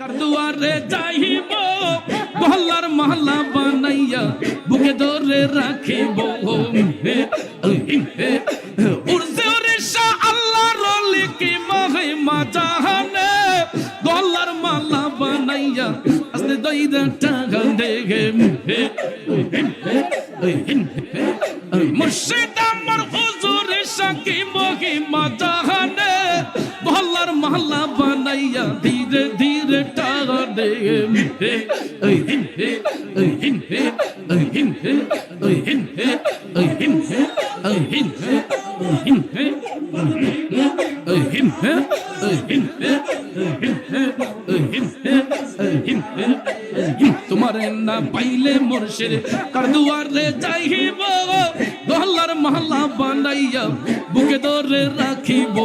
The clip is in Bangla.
কার দুয়ারে যাইব গহলার মহল্লা বানাইয়া বুকে ধরে রাখিব উড়ছে উড়িষ্যা আল্লাহর লিখি মহিমা জাহানে গহলার মালা বানাইয়া আস্তে দইদা টাকা দেগে মুর্শিদ আমার হুজুরে সাকি মহিমা জাহানে গহলার মহল্লা বানাইয়া ধীরে ধীরে টাকা দেগে তোমারে না পাইলে মুর্শিদ কার দুয়ারে যাইব গহলার মহল্লা বানাইয়া বুকে ধরে রাখিব